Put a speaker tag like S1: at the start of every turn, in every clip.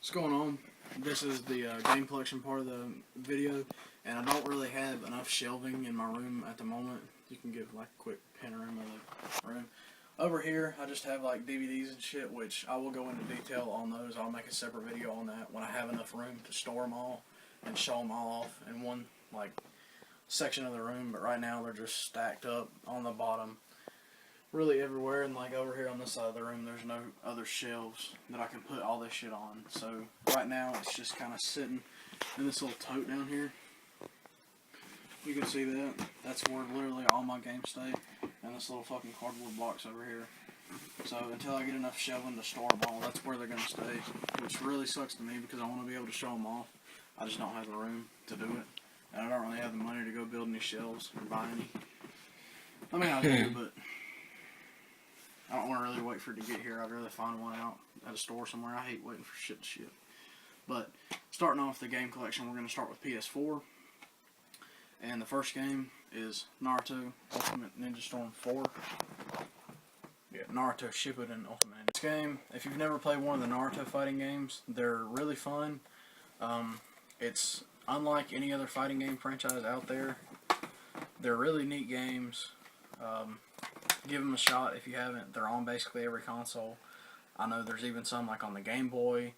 S1: What's going on? This is the game collection part of the video, and I don't really have enough shelving in my room at the moment. You can give like a quick panorama of the room. Over here, I just have like DVDs and shit, which I will go into detail on those. I'll make a separate video on that when I have enough room to store them all and show them all off in one like section of the room. But right now, they're just stacked up on the bottom, really everywhere. And like over here on this side of the room, there's no other shelves that I can put all this shit on. So right now, it's just kind of sitting in this little tote down here. You can see that. That's where literally all my games stay. And this little fucking cardboard box over here. So until I get enough shelving to store them all, that's where they're going to stay. Which really sucks to me because I want to be able to show them off. I just don't have the room to do it. And I don't really have the money to go build any shelves or buy any. I mean, I do, but I don't want to really wait for it to get here. I'd rather find one out at a store somewhere. I hate waiting for shit to ship. But starting off the game collection, we're going to start with PS4. And the first game is Naruto Ultimate Ninja Storm 4. Yeah, Naruto Shippuden Ultimate Ninja. This game, if you've never played one of the Naruto fighting games, they're really fun. It's unlike any other fighting game franchise out there. They're really neat games. Give them a shot if you haven't. They're on basically every console. I know there's even some like on the Game Boy.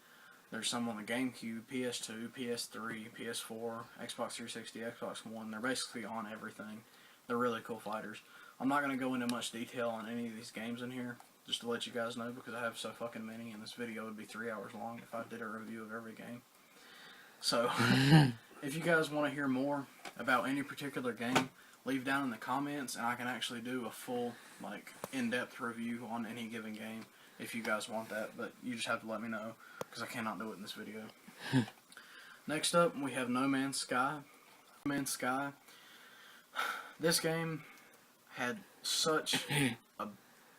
S1: There's some on the GameCube, PS2, PS3, PS4, Xbox 360, Xbox One. They're basically on everything. They're really cool fighters. I'm not going to go into much detail on any of these games in here, just to let you guys know, because I have so fucking many, and this video would be 3 hours long if I did a review of every game. So, if you guys want to hear more about any particular game, leave down in the comments, and I can actually do a full, like, in-depth review on any given game if you guys want that, but you just have to let me know, because I cannot do it in this video. Next up, we have No Man's Sky. No Man's Sky. This game had such a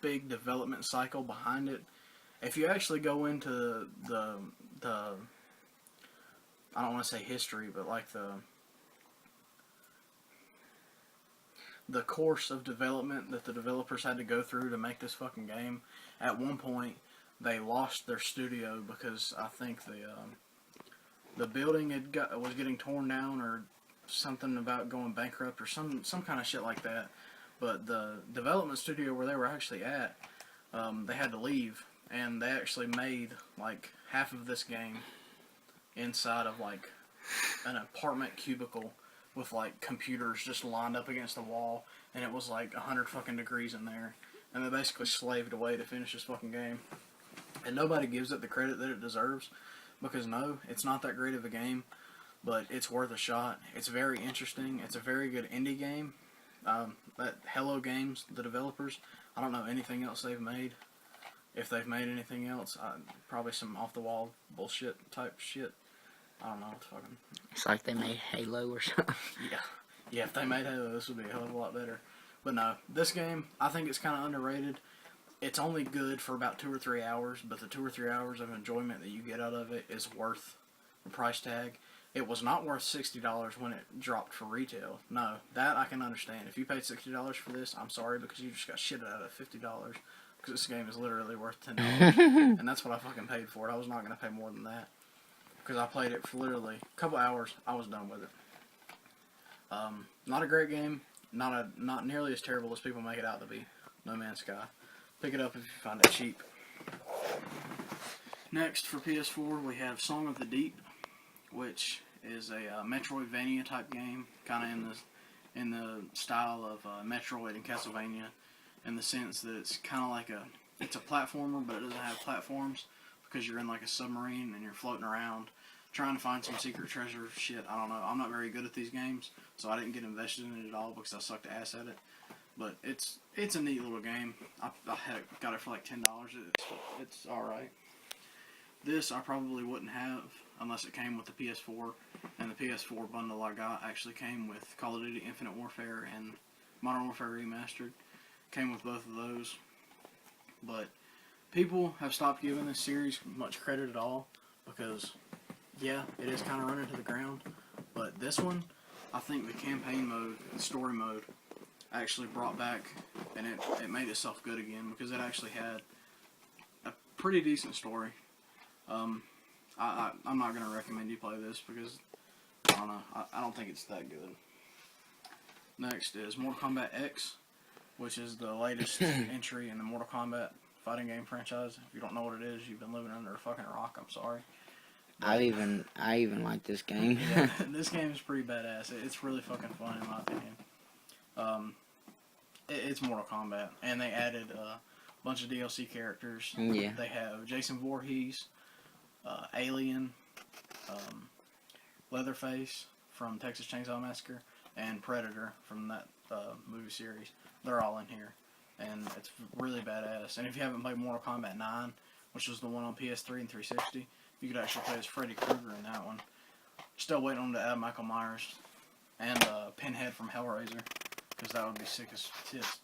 S1: big development cycle behind it. If you actually go into the I don't want to say history, but like the course of development that the developers had to go through to make this fucking game. At one point, they lost their studio because I think the building was getting torn down, or something about going bankrupt, or some kind of shit like that. But the development studio where they were actually at, they had to leave, and they actually made like half of this game inside of like an apartment cubicle with like computers just lined up against the wall, and it was like 100 fucking degrees in there, and they basically slaved away to finish this fucking game. And nobody gives it the credit that it deserves, because no, it's not that great of a game, but it's worth a shot. It's very interesting. It's a very good indie game. That Hello Games, the developers, I don't know anything else they've made. If they've made anything else, probably some off-the-wall bullshit type shit. I don't know what the fucking...
S2: It's like they made Halo or something.
S1: Yeah, if they made Halo, this would be a hell of a lot better. But no, this game, I think it's kind of underrated. It's only good for about 2 or 3 hours, but the 2 or 3 hours of enjoyment that you get out of it is worth the price tag. It was not worth $60 when it dropped for retail. No, that I can understand. If you paid $60 for this, I'm sorry, because you just got shit out of $50. Because this game is literally worth $10. And that's what I fucking paid for it. I was not going to pay more than that. Because I played it for literally a couple hours. I was done with it. Not a great game. Not nearly as terrible as people make it out to be. No Man's Sky. Pick it up if you find it cheap. Next, for PS4, we have Song of the Deep, which is a Metroidvania type game, kind of in the style of Metroid and Castlevania, in the sense that it's kind of like it's a platformer, but it doesn't have platforms, because you're in like a submarine and you're floating around trying to find some secret treasure shit. I don't know. I'm not very good at these games, so I didn't get invested in it at all because I sucked ass at it. But it's a neat little game. I got it for like $10. It's alright. This I probably wouldn't have unless it came with the PS4, and the PS4 bundle I got actually came with Call of Duty Infinite Warfare and Modern Warfare Remastered. Came with both of those. But people have stopped giving this series much credit at all, because yeah, it is kind of running to the ground, but this one, I think the campaign mode, the story mode, actually brought back, and it made itself good again, because it actually had a pretty decent story. I'm not gonna recommend you play this because I don't know. I don't think it's that good. Next is Mortal Kombat X, which is the latest entry in the Mortal Kombat fighting game franchise. If you don't know what it is, you've been living under a fucking rock. I'm sorry.
S2: I even like this game.
S1: Yeah, this game is pretty badass. It's really fucking fun in my opinion. It's Mortal Kombat, and they added a bunch of DLC characters.
S2: Yeah.
S1: They have Jason Voorhees, Alien, Leatherface from Texas Chainsaw Massacre, and Predator from that movie series. They're all in here, and it's really badass. And if you haven't played Mortal Kombat 9, which was the one on PS3 and 360, you could actually play as Freddy Krueger in that one. Still waiting on them to add Michael Myers and Pinhead from Hellraiser, because that would be sick as tits.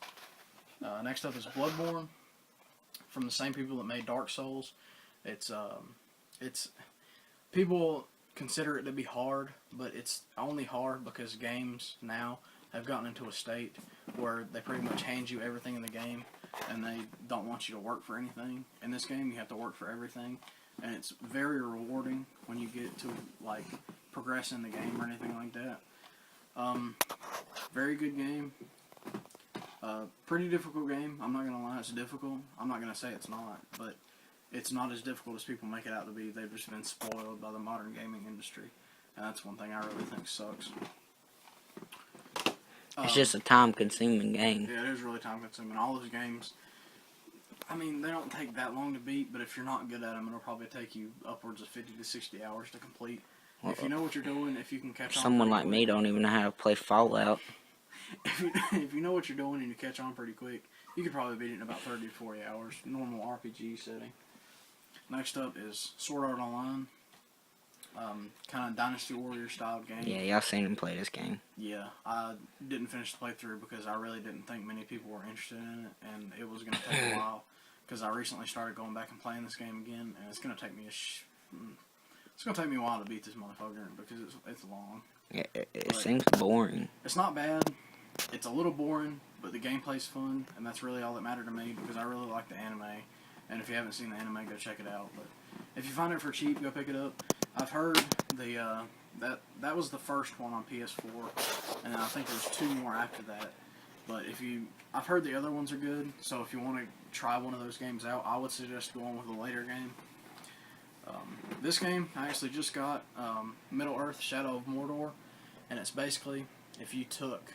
S1: Next up is Bloodborne, from the same people that made Dark Souls. It's people consider it to be hard, but it's only hard because games now have gotten into a state where they pretty much hand you everything in the game, and they don't want you to work for anything. In this game, you have to work for everything, and it's very rewarding when you get to like progress in the game or anything like that. Very good game. Pretty difficult game. I'm not gonna lie, it's difficult. I'm not gonna say it's not, but it's not as difficult as people make it out to be. They've just been spoiled by the modern gaming industry, and that's one thing I really think sucks.
S2: It's just a time-consuming game.
S1: Yeah, it is really time-consuming. All those games, I mean, they don't take that long to beat, but if you're not good at them, it'll probably take you upwards of 50 to 60 hours to complete. If you know what you're doing, if you can catch on.
S2: Someone like me don't even know how to play Fallout.
S1: If you know what you're doing and you catch on pretty quick, you could probably beat it in about 30 to 40 hours. Normal RPG setting. Next up is Sword Art Online. Kind of Dynasty Warrior style game.
S2: Yeah, y'all seen him play this game.
S1: Yeah, I didn't finish the playthrough because I really didn't think many people were interested in it, and it was going to take a while because I recently started going back and playing this game again, and it's going to take me it's going to take me a while to beat this motherfucker because it's long.
S2: Yeah, it seems boring.
S1: It's not bad. It's a little boring, but the gameplay's fun, and that's really all that mattered to me because I really like the anime. And if you haven't seen the anime, go check it out. But if you find it for cheap, go pick it up. I've heard that was the first one on PS4, and I think there's 2 more after that. But I've heard the other ones are good. So if you want to try one of those games out, I would suggest going with the later game. This game I actually just got, Middle Earth: Shadow of Mordor, and it's basically if you took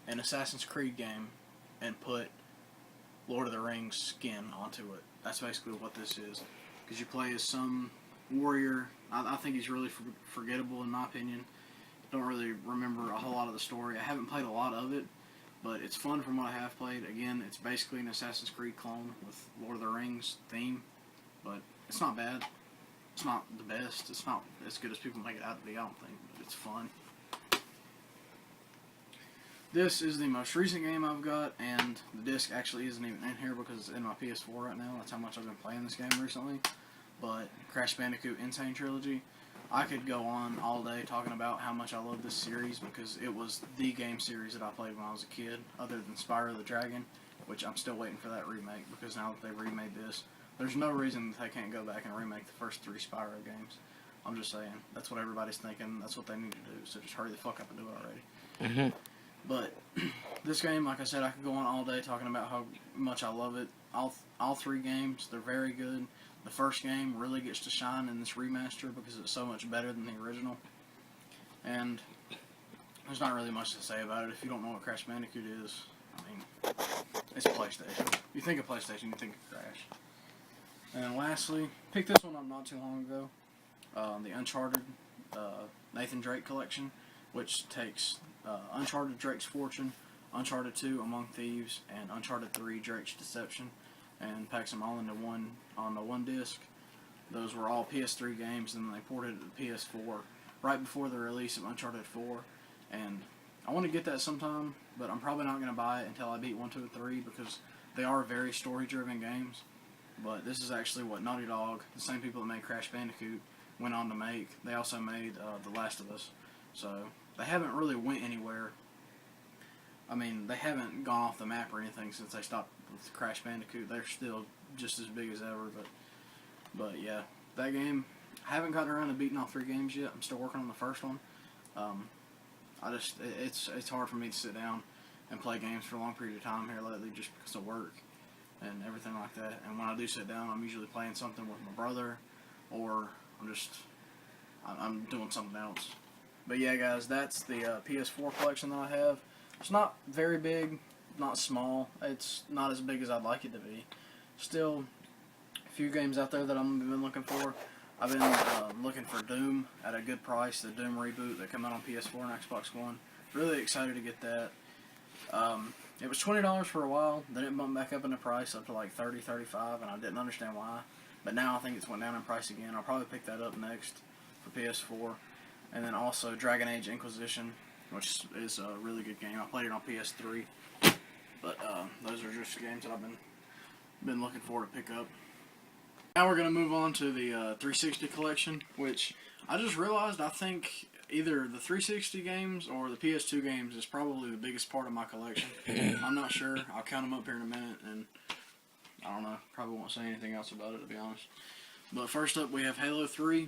S1: an Assassin's Creed game and put Lord of the Rings skin onto it. That's basically what this is. Because you play as some warrior. I think he's really forgettable in my opinion. Don't really remember a whole lot of the story. I haven't played a lot of it, but it's fun from what I have played. Again, it's basically an Assassin's Creed clone with Lord of the Rings theme, but it's not bad. It's not the best. It's not as good as people make it out to be, I don't think, but it's fun. This is the most recent game I've got, and the disc actually isn't even in here because it's in my PS4 right now. That's how much I've been playing this game recently. But Crash Bandicoot Insane Trilogy, I could go on all day talking about how much I love this series because it was the game series that I played when I was a kid, other than Spyro the Dragon, which I'm still waiting for that remake because now that they've remade this, there's no reason that they can't go back and remake the first 3 Spyro games. I'm just saying, that's what everybody's thinking, that's what they need to do, so just hurry the fuck up and do it already.
S2: Mm-hmm.
S1: But this game, like I said, I could go on all day talking about how much I love it. All 3 games, they're very good. The first game really gets to shine in this remaster because it's so much better than the original. And there's not really much to say about it. If you don't know what Crash Bandicoot is, I mean, it's PlayStation. You think of PlayStation, you think of Crash. And lastly, picked this one up not too long ago. The Uncharted Nathan Drake collection, which takes Uncharted Drake's Fortune, Uncharted 2 Among Thieves, and Uncharted 3 Drake's Deception, and packs them all into one on the one disc. Those were all PS3 games, and then they ported it to PS4 right before the release of Uncharted 4. And I want to get that sometime, but I'm probably not going to buy it until I beat 1, 2, and 3 because they are very story-driven games. But this is actually what Naughty Dog, the same people that made Crash Bandicoot, went on to make. They also made The Last of Us. So they haven't really went anywhere. I mean, they haven't gone off the map or anything since they stopped with Crash Bandicoot. They're still just as big as ever, but But yeah, that game, I haven't gotten around to beating all 3 games yet. I'm still working on the first one. It's hard for me to sit down and play games for a long period of time here lately just because of work and everything like that. And when I do sit down, I'm usually playing something with my brother, or I'm doing something else. But yeah, guys, that's the PS4 collection that I have. It's not very big, not small. It's not as big as I'd like it to be. Still, a few games out there that I've been looking for. I've been looking for Doom at a good price, the Doom reboot that came out on PS4 and Xbox One. Really excited to get that. It was $20 for a while, then it bumped back up in the price up to like $30, $35, and I didn't understand why. But now I think it's went down in price again. I'll probably pick that up next for PS4. And then also Dragon Age Inquisition, which is a really good game. I played it on PS3. But those are just games that I've been looking for to pick up. Now we're going to move on to the 360 collection, which I just realized I think either the 360 games or the PS2 games is probably the biggest part of my collection. I'm not sure. I'll count them up here in a minute, and I don't know. Probably won't say anything else about it, to be honest. But first up, we have Halo 3,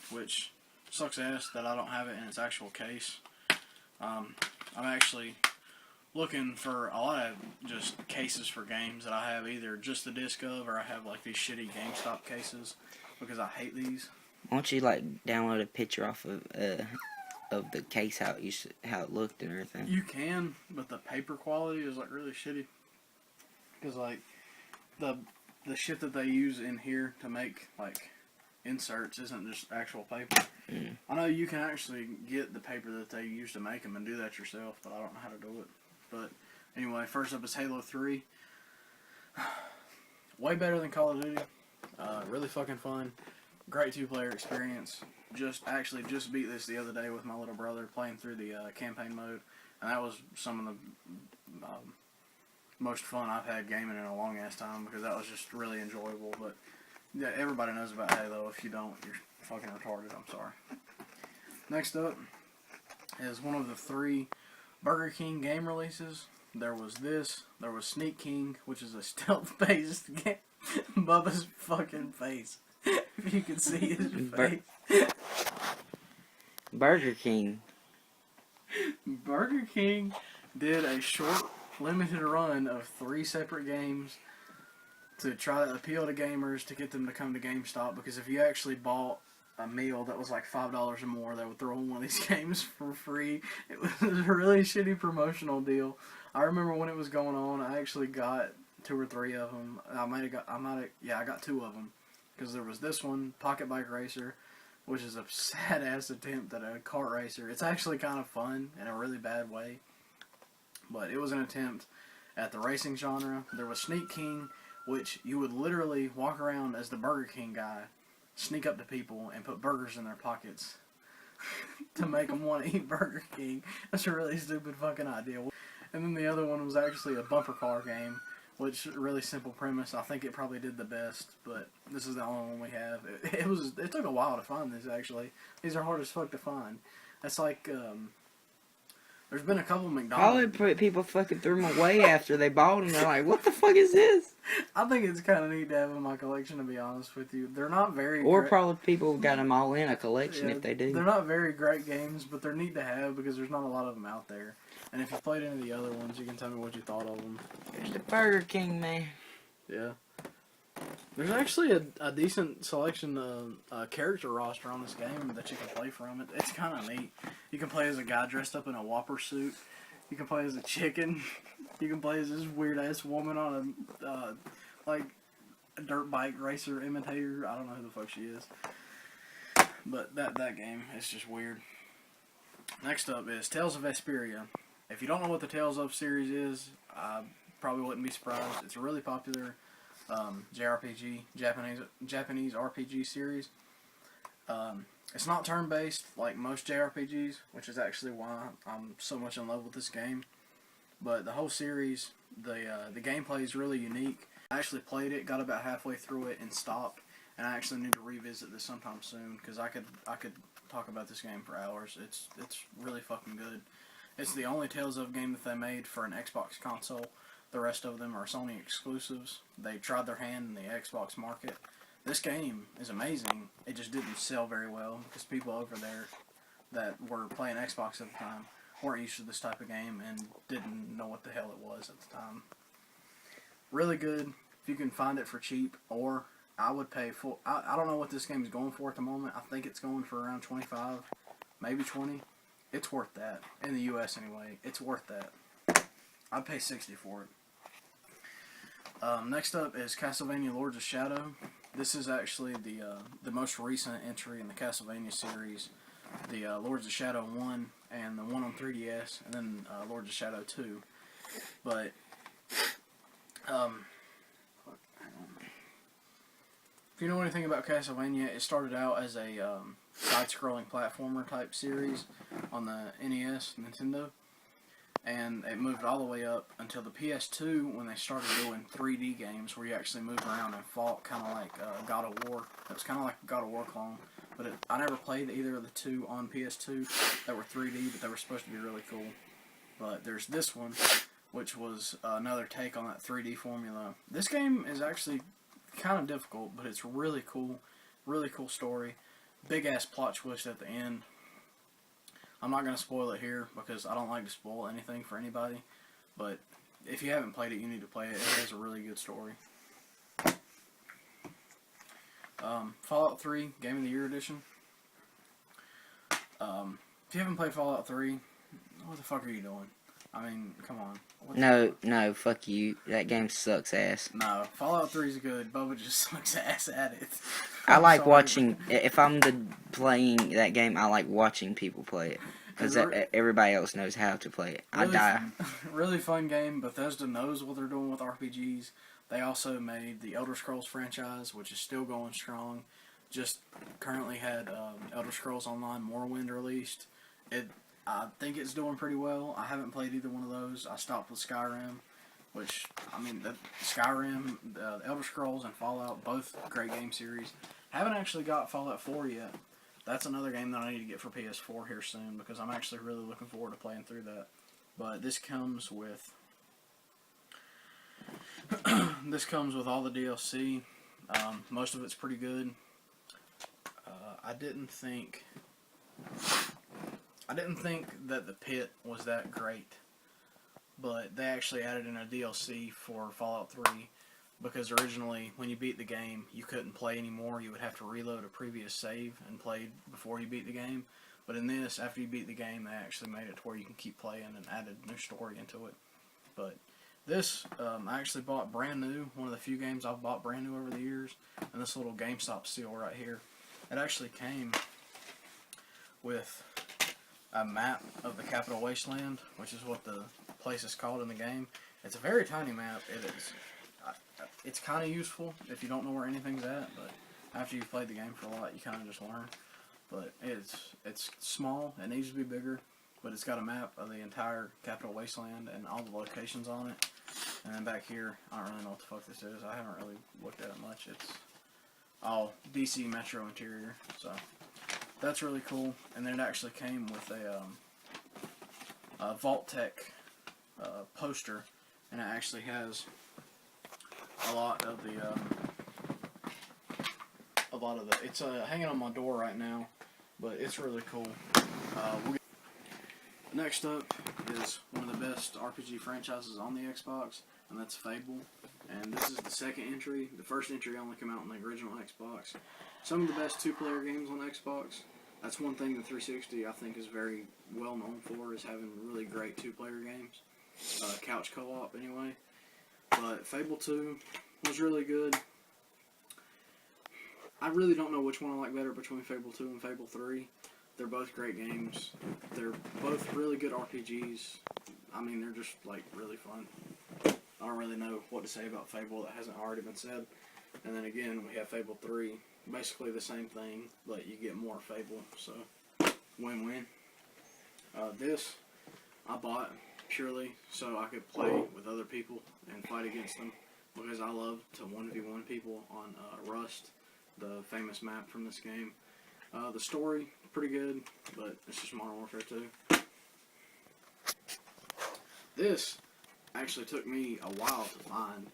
S1: which sucks ass that I don't have it in its actual case. I'm actually looking for a lot of just cases for games that I have either just the disc of, or I have like these shitty GameStop cases because I hate these.
S2: Why don't you like download a picture off of the case, how it looked and everything?
S1: You can, but the paper quality is like really shitty. Because like the shit that they use in here to make like inserts isn't just actual paper.
S2: Mm.
S1: I know you can actually get the paper that they use to make them and do that yourself, but I don't know how to do it. But anyway, first up is Halo 3. Way better than Call of Duty. Really fucking fun. Great 2-player experience. Just beat this the other day with my little brother playing through the campaign mode, and that was some of the most fun I've had gaming in a long ass time because that was just really enjoyable. But yeah, everybody knows about Halo. If you don't, you're fucking retarded. I'm sorry. Next up is one of the 3 Burger King game releases. There was this. There was Sneak King, which is a stealth-based game. Bubba's fucking face. If you can see his face.
S2: Burger King.
S1: Burger King did a short, limited run of 3 separate games to try to appeal to gamers to get them to come to GameStop, because if you actually bought a meal that was like $5 or more, they would throw in one of these games for free. It was a really shitty promotional deal. I remember when it was going on, I actually got 2 or 3 of them. I got 2 of them. Because there was this one, Pocket Bike Racer, which is a sad-ass attempt at a kart racer. It's actually kind of fun in a really bad way. But it was an attempt at the racing genre. There was Sneak King, which you would literally walk around as the Burger King guy, sneak up to people, and put burgers in their pockets to make them want to eat Burger King. That's a really stupid fucking idea. And then the other one was actually a bumper car game, which really simple premise. I think it probably did the best, but this is the only one we have. It took a while to find this, actually. These are hard as fuck to find. That's like, there's been a couple McDonald's.
S2: Probably people fucking threw them away after they bought them. They're like, what the fuck is this?
S1: I think it's kind of neat to have in my collection, to be honest with you. They're not very
S2: Or
S1: great.
S2: probably people got them all in a collection,
S1: Yeah,
S2: if they do.
S1: They're not very great games, but they're neat to have because there's not a lot of them out there. And if you played any of the other ones, you can tell me what you thought of them.
S2: There's the Burger King, man.
S1: Yeah. There's actually a decent selection of character roster on this game that you can play from. It's kind of neat. You can play as a guy dressed up in a Whopper suit. You can play as a chicken. You can play as this weird-ass woman on a dirt bike racer imitator. I don't know who the fuck she is. But that game is just weird. Next up is Tales of Vesperia. If you don't know what the Tales of series is, I probably wouldn't be surprised. It's a really popular JRPG, Japanese RPG series. It's not turn-based like most JRPGs, which is actually why I'm so much in love with this game. But the whole series, the gameplay is really unique. I actually played it, got about halfway through it, and stopped. And I actually need to revisit this sometime soon because I could talk about this game for hours. It's really fucking good. It's the only Tales of game that they made for an Xbox console. The rest of them are Sony exclusives. They tried their hand in the Xbox market. This game is amazing. It just didn't sell very well because people over there that were playing Xbox at the time weren't used to this type of game and didn't know what the hell it was at the time. Really good if you can find it for cheap, or I would pay full. I don't know what this game is going for at the moment. I think it's going for around 25, maybe 20. It's worth that in the U.S. anyway. It's worth that. I'd pay 60 for it. Next up is Castlevania Lords of Shadow. This is actually the most recent entry in the Castlevania series. The Lords of Shadow 1 and the one on 3DS, and then Lords of Shadow 2. But, if you know anything about Castlevania, it started out as a side-scrolling platformer type series on the NES, Nintendo. And it moved all the way up until the PS2 when they started doing 3D games where you actually moved around and fought, kind of like God of War. It was kind of like a God of War clone. But I never played either of the two on PS2 that were 3D, but they were supposed to be really cool. But there's this one, which was another take on that 3D formula. This game is actually kind of difficult, but it's really cool story. Big ass plot twist at the end. I'm not going to spoil it here because I don't like to spoil anything for anybody, but if you haven't played it, you need to play it. It has a really good story. Fallout 3 Game of the Year Edition. If you haven't played Fallout 3, what the fuck are you doing? I mean, come on.
S2: No, fuck you. That game sucks ass.
S1: No, Fallout 3 is good. Bubba just sucks ass at it.
S2: I like watching. If I'm playing that game, I like watching people play it because everybody else knows how to play it. I die.
S1: Really fun game. Bethesda knows what they're doing with RPGs. They also made the Elder Scrolls franchise, which is still going strong. Just currently had Elder Scrolls Online Morrowind released. I think it's doing pretty well. I haven't played either one of those. I stopped with Skyrim, which, I mean, Skyrim, the Elder Scrolls, and Fallout, both great game series. Haven't actually got Fallout 4 yet. That's another game that I need to get for PS4 here soon because I'm actually really looking forward to playing through that. But this comes with all the DLC. Most of it's pretty good. I didn't think that the pit was that great, but they actually added in a DLC for Fallout 3 because originally when you beat the game you couldn't play anymore. You would have to reload a previous save and play before you beat the game. But in this, after you beat the game, they actually made it to where you can keep playing and added new story into it. But this, I actually bought brand new, one of the few games I've bought brand new over the years, and this little GameStop seal right here. It actually came with a map of the Capital Wasteland, which is what the place is called in the game. It's a very tiny map. It is. It's kind of useful if you don't know where anything's at, but after you've played the game for a lot, you kind of just learn. But it's small. It needs to be bigger, but it's got a map of the entire Capital Wasteland and all the locations on it. And then back here, I don't really know what the fuck this is. I haven't really looked at it much. It's all DC Metro interior, so that's really cool. And then it actually came with a Vault-Tec poster, and it actually has a lot of the it's hanging on my door right now, but it's really cool. Next up is one of the best RPG franchises on the Xbox, and that's Fable. And this is the second entry. The first entry only came out on the original Xbox. Some of the best two-player games on Xbox. That's one thing the 360 I think is very well known for, is having really great two-player games. Couch co-op anyway. But Fable 2 was really good. I really don't know which one I like better between Fable 2 and Fable 3. They're both great games. They're both really good RPGs. I mean, they're just, like, really fun. I don't really know what to say about Fable that hasn't already been said. And then again, we have Fable 3. Basically the same thing, but you get more Fable, so win-win. This I bought purely so I could play with other people and fight against them, because I love to 1v1 people on Rust, the famous map from this game. The story, pretty good, but it's just Modern Warfare 2. This actually took me a while to find.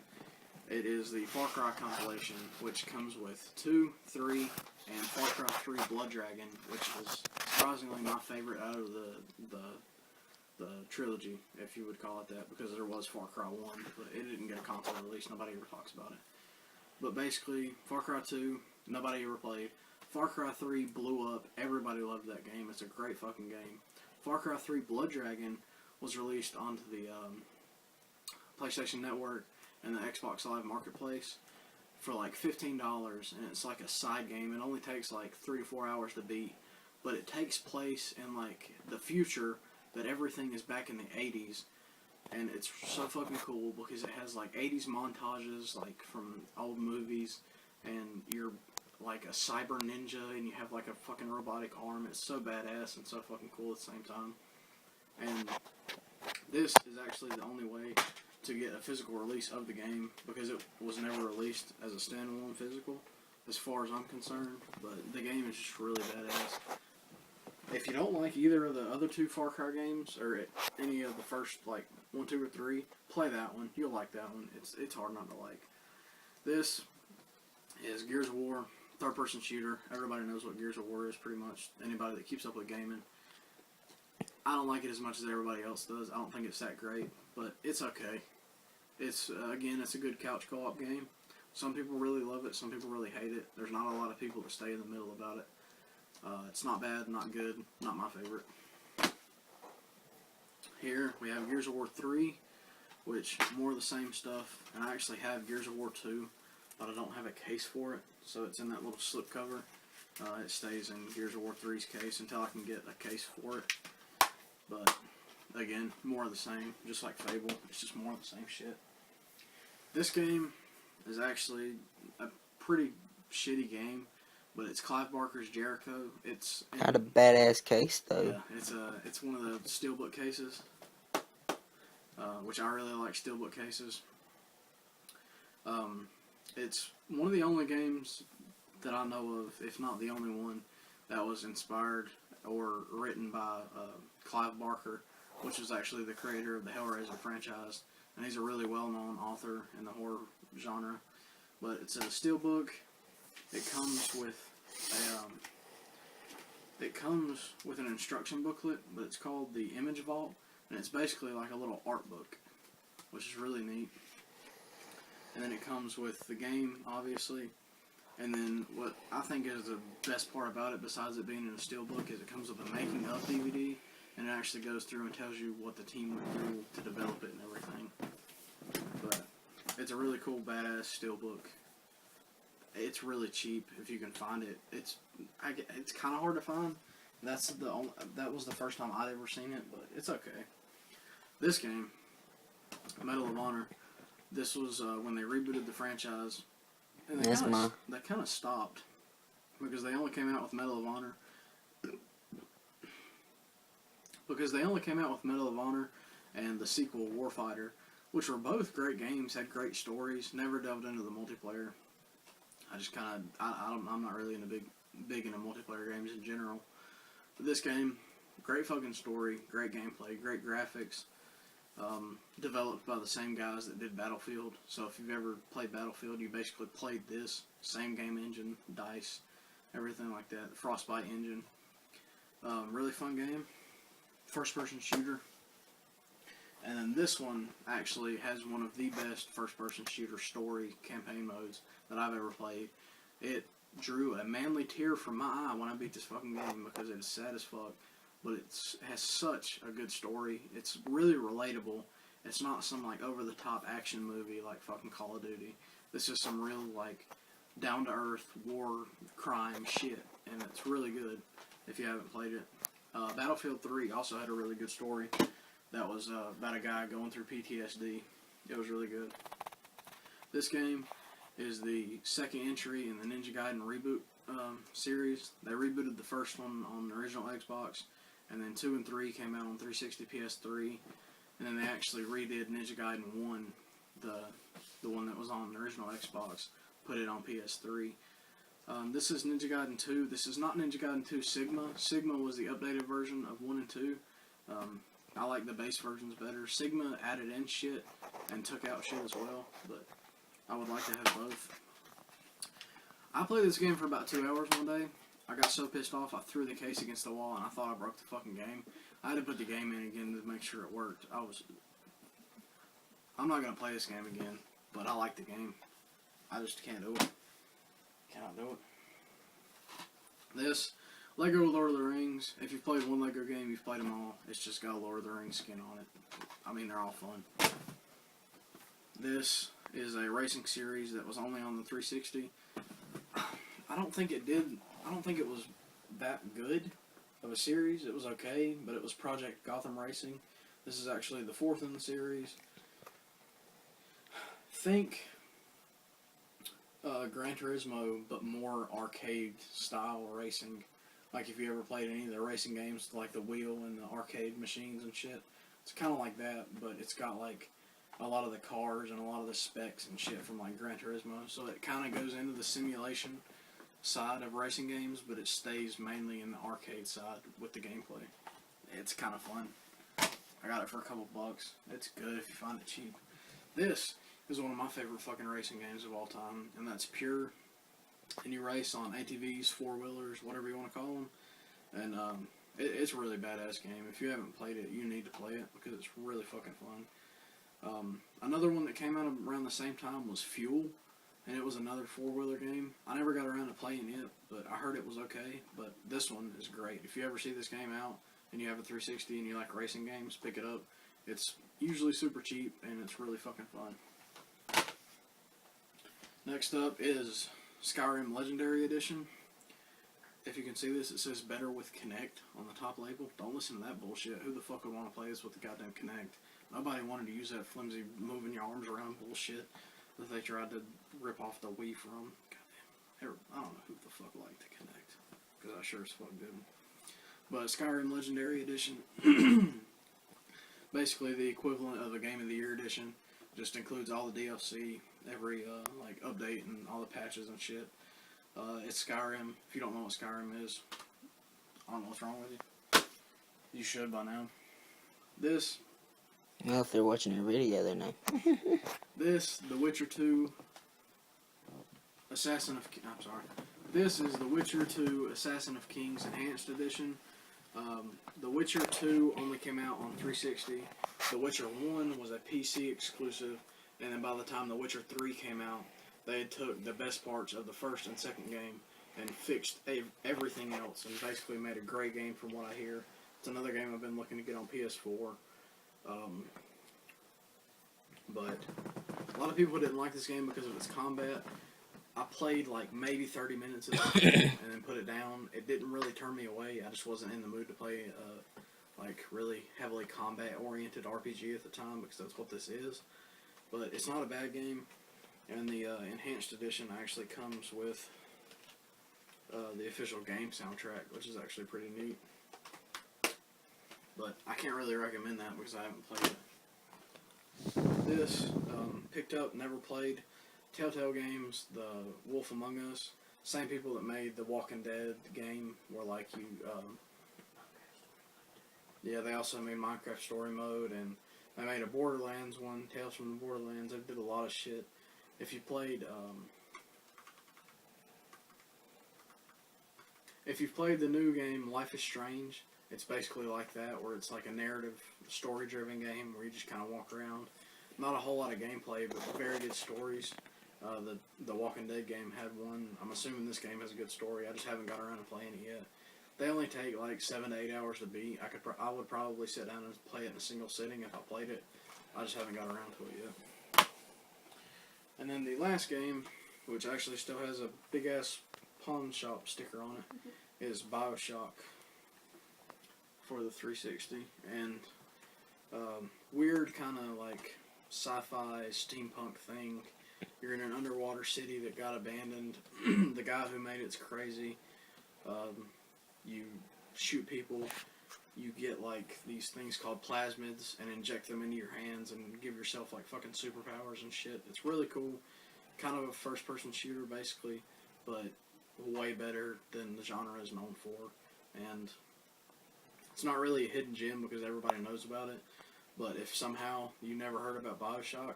S1: It is the Far Cry compilation, which comes with 2, 3, and Far Cry 3 Blood Dragon, which is surprisingly my favorite out of the trilogy, if you would call it that, because there was Far Cry 1, but it didn't get a console release. Nobody ever talks about it. But basically, Far Cry 2, nobody ever played. Far Cry 3 blew up. Everybody loved that game. It's a great fucking game. Far Cry 3 Blood Dragon was released onto the PlayStation Network and the Xbox Live Marketplace for like $15, and it's like a side game. It only takes like 3 to 4 hours to beat, but it takes place in like the future, that everything is back in the 80s, and it's so fucking cool because it has like 80s montages like from old movies, and you're like a cyber ninja and you have like a fucking robotic arm. It's so badass and so fucking cool at the same time. And this is actually the only way to get a physical release of the game, because it was never released as a standalone physical as far as I'm concerned, but the game is just really badass. If you don't like either of the other 2 Far Cry games, or any of the first like 1, 2, or 3, play that one. You'll like that one. It's hard not to like. This is Gears of War, third-person shooter. Everybody knows what Gears of War is, pretty much. Anybody that keeps up with gaming. I don't like it as much as everybody else does. I don't think it's that great, but it's okay. It's again, it's a good couch co-op game. Some people really love it. Some people really hate it. There's not a lot of people that stay in the middle about it. It's not bad, not good, not my favorite. Here we have Gears of War 3, which more of the same stuff. And I actually have Gears of War 2, but I don't have a case for it, so it's in that little slip cover. It stays in Gears of War 3's case until I can get a case for it. But again, more of the same, just like Fable. It's just more of the same shit. This game is actually a pretty shitty game, but it's Clive Barker's Jericho. It's
S2: Got a badass case though.
S1: Yeah, it's one of the steelbook cases, which I really like steelbook cases. It's one of the only games that I know of, if not the only one, that was inspired or written by Clive Barker, which is actually the creator of the Hellraiser franchise, and he's a really well-known author in the horror genre. But it's a steelbook. It comes with an instruction booklet, but it's called the Image Vault, and it's basically like a little art book, which is really neat. And then it comes with the game, obviously. And then what I think is the best part about it, besides it being in a steelbook, is it comes with a making of DVD, and it actually goes through and tells you what the team went through to develop it and everything. But it's a really cool, badass steelbook. It's really cheap if you can find it. It's kind of hard to find. That was the first time I'd ever seen it, but it's okay. This game, Medal of Honor, this was when they rebooted the franchise, and they kind of stopped because they only came out with Medal of Honor. And the sequel, Warfighter, which were both great games, had great stories, never delved into the multiplayer. I just kind of, I'm not really big into multiplayer games in general. But this game, great fucking story, great gameplay, great graphics, developed by the same guys that did Battlefield. So if you've ever played Battlefield, you basically played this, same game engine, dice, everything like that, the Frostbite engine. Really fun game, first-person shooter. And then this one actually has one of the best first-person shooter story campaign modes that I've ever played. It drew a manly tear from my eye when I beat this fucking game because it is sad as fuck. But it has such a good story. It's really relatable. It's not some like over-the-top action movie like fucking Call of Duty. This is some real like down-to-earth war crime shit, and it's really good if you haven't played it. Battlefield 3 also had a really good story. That was about a guy going through PTSD. It was really good. This game is the second entry in the Ninja Gaiden reboot series. They rebooted the first one on the original Xbox, and then 2 and 3 came out on 360 PS3, and then they actually redid Ninja Gaiden 1, the one that was on the original Xbox, put it on PS3. This is Ninja Gaiden 2. This is not Ninja Gaiden 2 Sigma. Sigma was the updated version of 1 and 2. I like the base versions better. Sigma added in shit and took out shit as well, but I would like to have both. I played this game for about 2 hours one day. I got so pissed off, I threw the case against the wall, and I thought I broke the fucking game. I had to put the game in again to make sure it worked. I'm not going to play this game again, but I like the game. I just can't do it. Cannot do it. This, Lego Lord of the Rings, if you've played one Lego game, you've played them all. It's just got a Lord of the Rings skin on it. I mean, they're all fun. This is a racing series that was only on the 360. I don't think it was that good of a series. It was okay, but it was Project Gotham Racing. This is actually the 4th in the series. Think Gran Turismo, but more arcade style racing. Like if you ever played any of the racing games, like the wheel and the arcade machines and shit. It's kind of like that, but it's got like a lot of the cars and a lot of the specs and shit from like Gran Turismo. So it kind of goes into the simulation side of racing games, but it stays mainly in the arcade side with the gameplay. It's kind of fun. I got it for a couple bucks. It's good if you find it cheap. This is one of my favorite fucking racing games of all time, and that's Pure. And you race on ATVs, four-wheelers, whatever you want to call them. And it's a really badass game. If you haven't played it, you need to play it because it's really fucking fun. Another one that came out around the same time was Fuel, and it was another four-wheeler game. I never got around to playing it, but I heard it was okay. But this one is great. If you ever see this game out and you have a 360 and you like racing games, pick it up. It's usually super cheap, and it's really fucking fun. Next up is Skyrim Legendary Edition. If you can see this, it says Better with Kinect on the top label. Don't listen to that bullshit. Who the fuck would want to play this with the goddamn Kinect? Nobody wanted to use that flimsy moving your arms around bullshit that they tried to rip off the Wii from. Goddamn. I don't know who the fuck liked the Kinect, because I sure as fuck didn't. But Skyrim Legendary Edition, basically the equivalent of a Game of the Year edition, just includes all the DLC, every like update and all the patches and shit. It's Skyrim. If you don't know what Skyrim is, I don't know what's wrong with you. You should by now. This.
S2: Well, if they're watching our video, they know.
S1: This, The Witcher 2, I'm sorry. This is The Witcher 2 Assassin of Kings Enhanced Edition. The Witcher 2 only came out on 360. The Witcher 1 was a PC exclusive, and then by the time The Witcher 3 came out, they took the best parts of the first and second game and fixed everything else, and basically made a great game from what I hear. It's another game I've been looking to get on PS4. But a lot of people didn't like this game because of its combat. I played like maybe 30 minutes of it and then put it down. It didn't really turn me away. I just wasn't in the mood to play like really heavily combat-oriented RPG at the time, because that's what this is. But it's not a bad game, and the Enhanced Edition actually comes with the official game soundtrack, which is actually pretty neat. But I can't really recommend that because I haven't played it. This, picked up, never played. Telltale Games, The Wolf Among Us. Same people that made the Walking Dead game, where like you, yeah, they also made Minecraft Story Mode, and they made a Borderlands one, Tales from the Borderlands. They did a lot of shit. If you played, if you've played the new game Life is Strange, it's basically like that, where it's like a narrative, story-driven game where you just kind of walk around. Not a whole lot of gameplay, but very good stories. The Walking Dead game had one. I'm assuming this game has a good story. I just haven't got around to playing it yet. They only take like 7 to 8 hours to beat. I would probably sit down and play it in a single sitting if I played it. I just haven't got around to it yet. And then the last game, which actually still has a big-ass pawn shop sticker on it, is BioShock for the 360. And weird kind of like sci-fi steampunk thing. You're in an underwater city that got abandoned. The guy who made it's crazy. You shoot people. You get like these things called plasmids and inject them into your hands and give yourself like fucking superpowers and shit. It's really cool. Kind of a first-person shooter basically, but way better than the genre is known for. And it's not really a hidden gem because everybody knows about it. But if somehow you never heard about BioShock,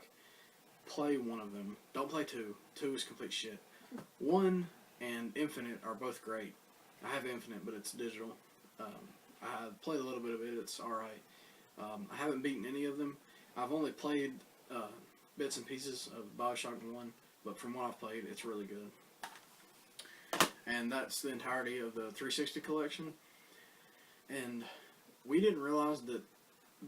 S1: play one of them. Don't play 2. 2 is complete shit. 1 and Infinite are both great. I have Infinite, but it's digital. I played a little bit of it. It's alright. I haven't beaten any of them. I've only played bits and pieces of Bioshock 1, but from what I've played, it's really good. And that's the entirety of the 360 collection. And we didn't realize that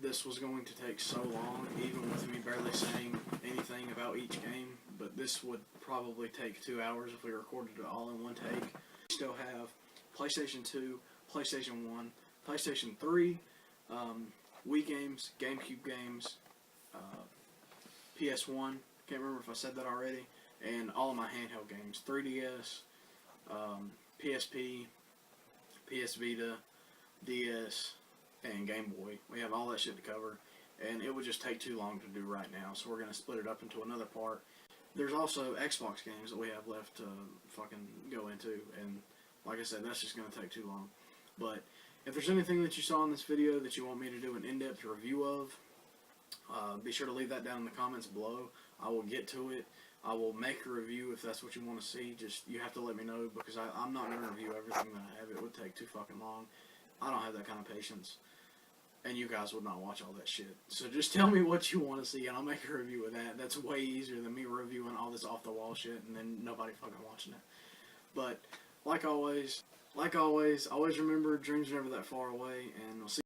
S1: this was going to take so long, even with me barely saying anything about each game. But this would probably take 2 hours if we recorded it all in one take. We still have PlayStation 2, PlayStation 1, PlayStation 3, Wii games, GameCube games, PS1, can't remember if I said that already, and all of my handheld games, 3DS, PSP, PS Vita, DS, and Game Boy. We have all that shit to cover, and it would just take too long to do right now, so we're going to split it up into another part. There's also Xbox games that we have left to fucking go into, and like I said, that's just going to take too long. But if there's anything that you saw in this video that you want me to do an in-depth review of, be sure to leave that down in the comments below. I will get to it. I will make a review if that's what you want to see. Just, you have to let me know, because I'm not going to review everything that I have. It would take too fucking long. I don't have that kind of patience. And you guys would not watch all that shit. So just tell me what you want to see, and I'll make a review of that. That's way easier than me reviewing all this off-the-wall shit and then nobody fucking watching it. But, like always, always remember, dreams are never that far away, and we'll see